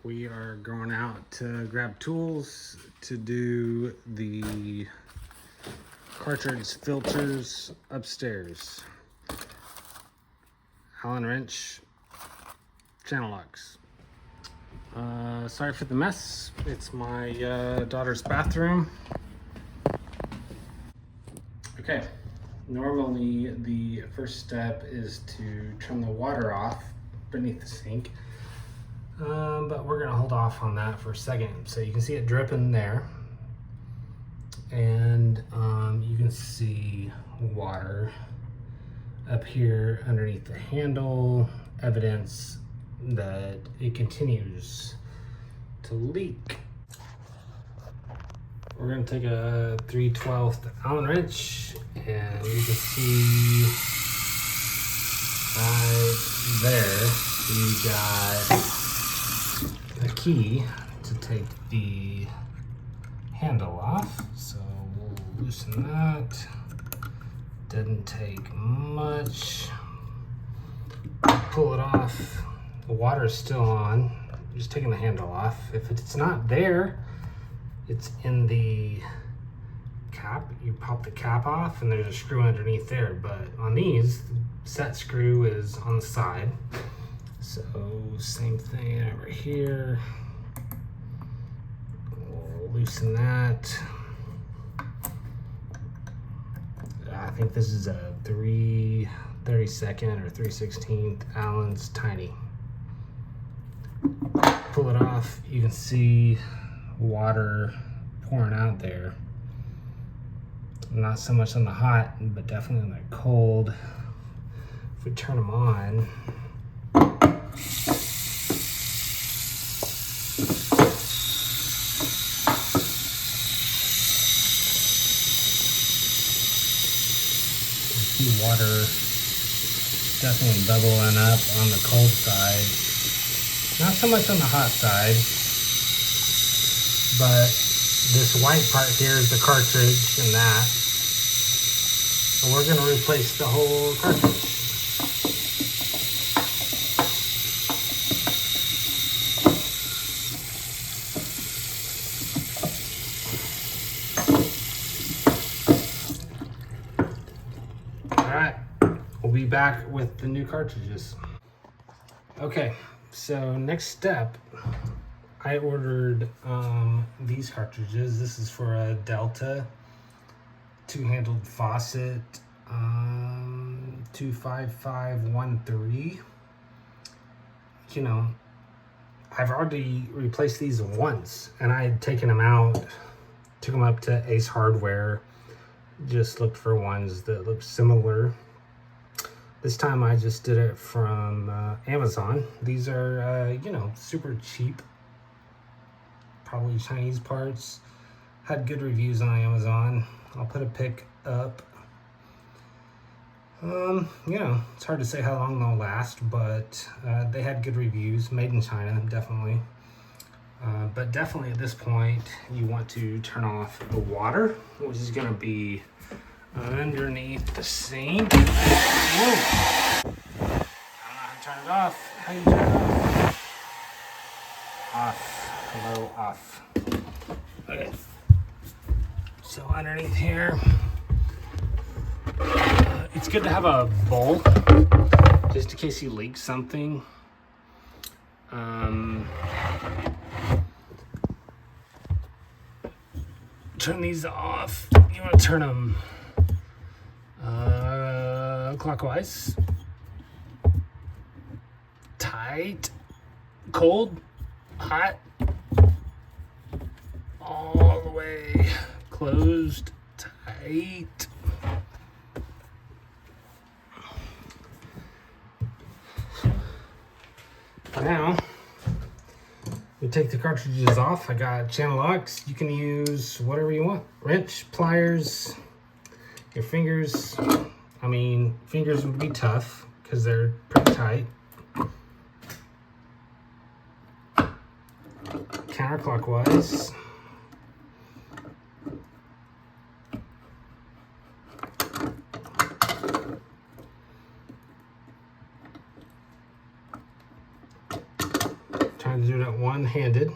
We are going out to grab tools to do the cartridge filters upstairs. Allen wrench, channel locks. Sorry for the mess. It's my daughter's bathroom. Okay, normally the first step is to turn the water off beneath the sink. But we're gonna hold off on that for a second. So you can see it dripping there. And you can see water up here underneath the handle, evidence that it continues to leak. We're gonna take a 3/12 Allen wrench, and you can see right there, you got a key to take the handle off. So we'll loosen that. Didn't take much. Pull it off. The water is still on. Just taking the handle off. If it's not there, it's in the cap. You pop the cap off and there's a screw underneath there. But on these, the set screw is on the side. So same thing over here. We'll loosen that. I think this is a 3/32 or 3/16 Allen's tiny. Pull it off, you can see water pouring out there. Not so much on the hot, but definitely on the cold. If we turn them on, water definitely bubbling up on the cold side. Not so much on the hot side, but this white part here is the cartridge and that. So we're going to replace the whole cartridge. Alright, we'll be back with the new cartridges. Okay, so next step, I ordered these cartridges. This is for a Delta two-handled Faucet 25513. You know, I've already replaced these once, and I had taken them out, took them up to Ace Hardware, just looked for ones that looked similar. This time I just did it from Amazon. These are, you know, super cheap, probably Chinese parts. Had good reviews on Amazon. I'll put a pic up. You know, it's hard to say how long they'll last, but they had good reviews. Made in China, definitely. But definitely at this point, you want to turn off the water, which is going to be underneath the sink. Whoa. I don't know how to turn it off. How do you turn it off? Off. Hello, off. Okay. So underneath here, it's good to have a bowl, just in case you leak something. Turn these off. You want to turn them clockwise. Tight, cold, hot, all the way closed, tight. Now, we take the cartridges off. I got channel locks. You can use whatever you want. Wrench, pliers, your fingers. I mean, fingers would be tough because they're pretty tight. Counterclockwise. trying to do that one-handed.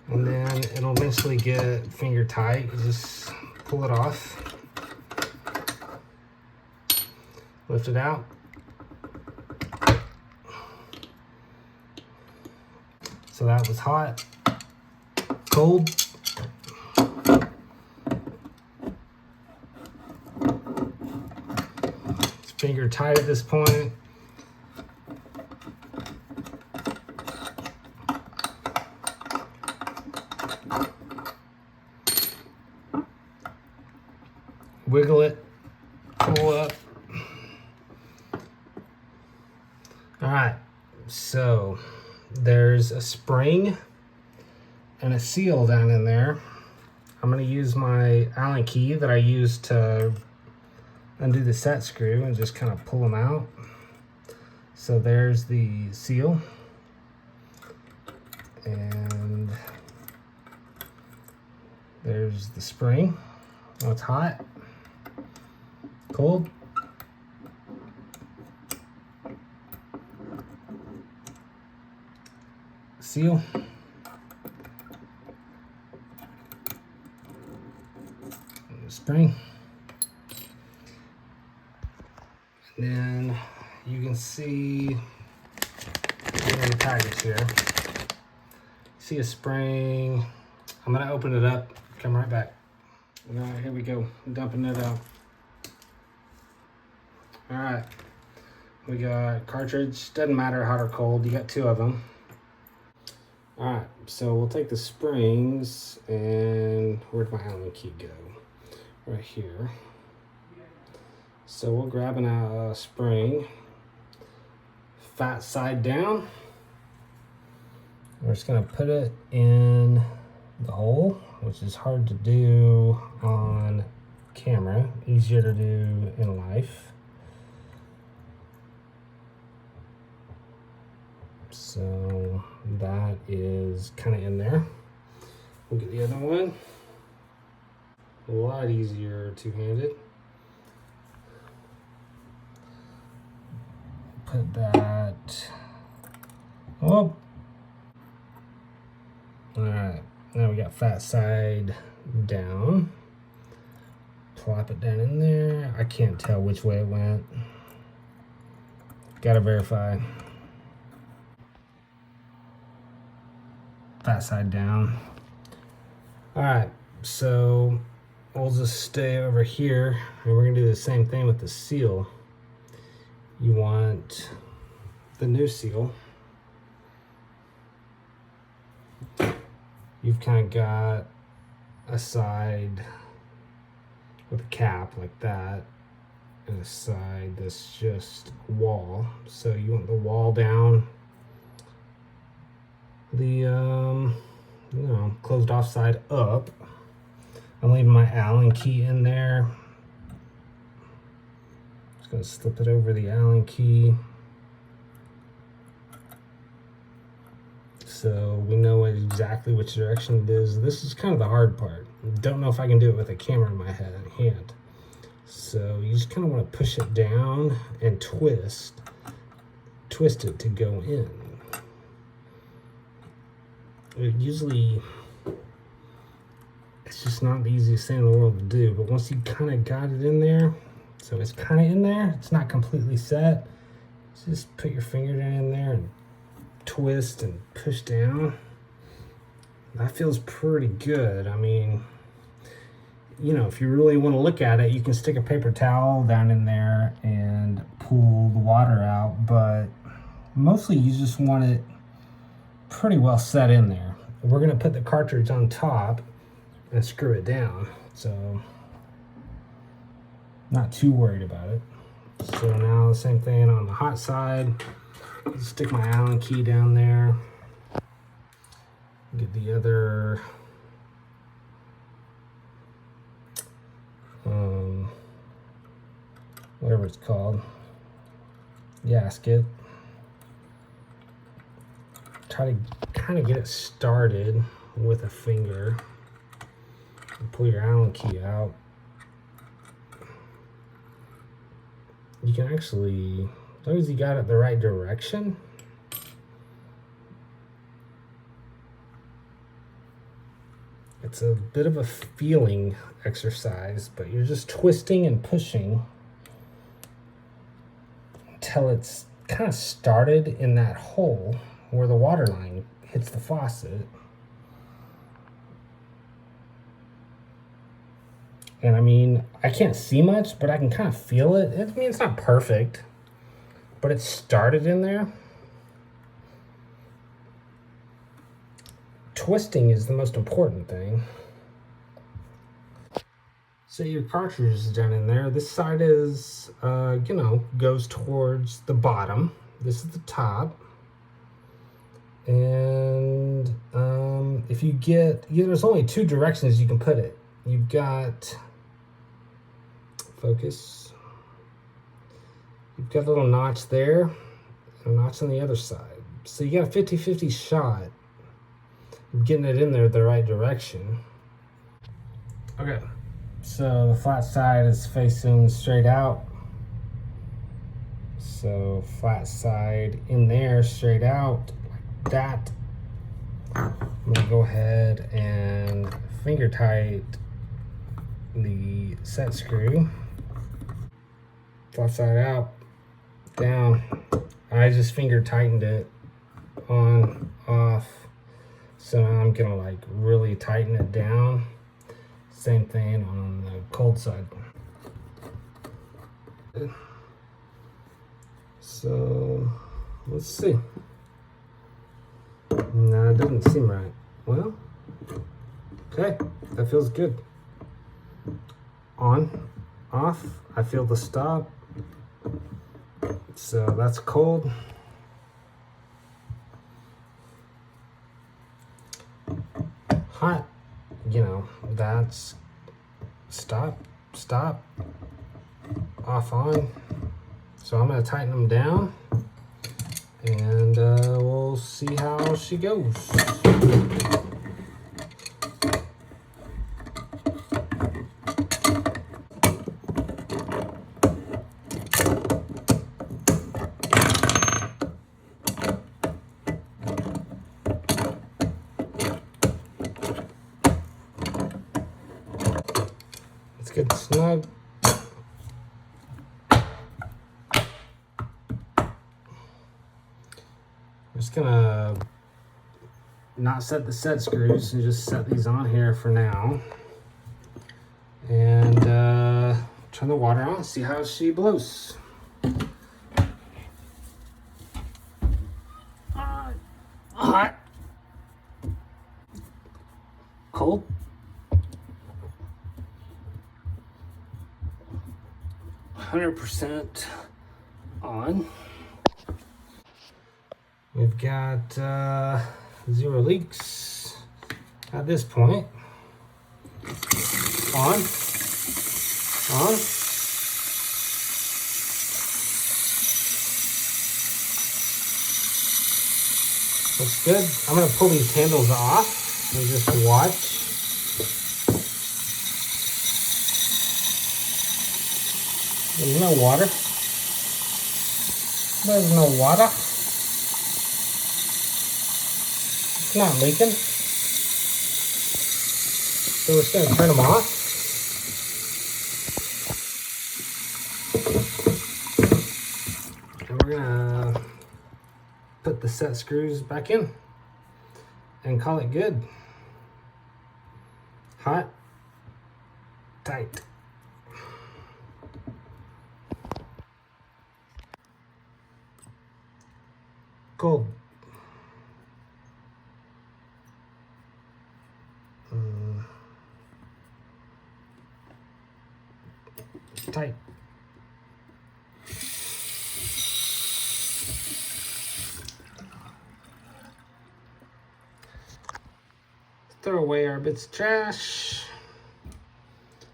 And then it'll eventually get finger tight. You just pull it off. Lift it out. So that was hot. Cold. It's finger tight at this point. Wiggle it, pull up. All right, so there's a spring and a seal down in there. I'm gonna use my Allen key that I used to undo the set screw and just kind of pull them out. So there's the seal. And there's the spring. Oh, it's hot. Cold. Seal. Spring. And then you can see in the package here. See a spring. I'm gonna open it up. Come right back. All right, here we go. I'm dumping it out. All right, we got cartridge. Doesn't matter hot or cold. You got two of them. All right, so we'll take the springs and where'd my Allen key go? Right here. So we'll grab a spring, fat side down. We're just gonna put it in the hole, which is hard to do on camera, easier to do in life. So that is kind of in there. We'll get the other one. A lot easier two-handed. Put that. Oh. All right. Now we got fat side down. Plop it down in there. I can't tell which way it went. Gotta verify. Fat side down. All right, so we'll just stay over here and we're gonna do the same thing with the seal. You want the new seal. You've kind of got a side with a cap like that and a side that's just wall. So you want the wall down. The closed off side up. I'm leaving my Allen key in there. Just gonna slip it over the Allen key so we know exactly which direction it is. This is kind of the hard part. Don't know if I can do it with a camera in my hand. So you just kind of want to push it down and twist it to go in. It's just not the easiest thing in the world to do, but once you kind of got it in there, so it's kind of in there, it's not completely set, just put your finger down in there and twist and push down. That feels pretty good. I mean, you know, if you really want to look at it, you can stick a paper towel down in there and pull the water out, but mostly you just want it pretty well set in there. We're going to put the cartridge on top and screw it down, so not too worried about it. So now the same thing on the hot side. Stick my Allen key down there. Get the other whatever it's called, gasket. Try to kind of get it started with a finger. And pull your Allen key out. You can actually, as long as you got it the right direction, it's a bit of a feeling exercise, but you're just twisting and pushing until it's kind of started in that hole where the water line hits the faucet. And I mean, I can't see much, but I can kind of feel it. I mean, it's not perfect, but it started in there. Twisting is the most important thing. So your cartridge is down in there. This side is, goes towards the bottom. This is the top. And if you get, there's only two directions you can put it. You've got, focus. You've got a little notch there, and a notch on the other side. So you got a 50-50 shot of getting it in there the right direction. Okay, so the flat side is facing straight out. So flat side in there, straight out, like that. I'm gonna go ahead and finger tight the set screw. Flat side out, down. I just finger tightened it, on, off. So now I'm gonna like really tighten it down. Same thing on the cold side. So let's see. No, it doesn't seem right. Well, okay, that feels good. On, off, I feel the stop. So that's cold. Hot, that's stop, stop, off, on. So I'm gonna tighten them down, and we'll see how she goes. It's good and snug. I'm just gonna not set the set screws and just set these on here for now. And turn the water on, see how she blows. Hot. Cold. %, on. We've got 0 leaks at this point. On. Looks good. I'm gonna pull these handles off and just watch. There's no water. There's no water. It's not leaking. So we're just going to turn them off. And we're going to put the set screws back in and call it good. Hot, tight. Cold. Tight. Throw away our bits of trash.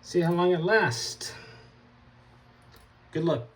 See how long it lasts. Good luck.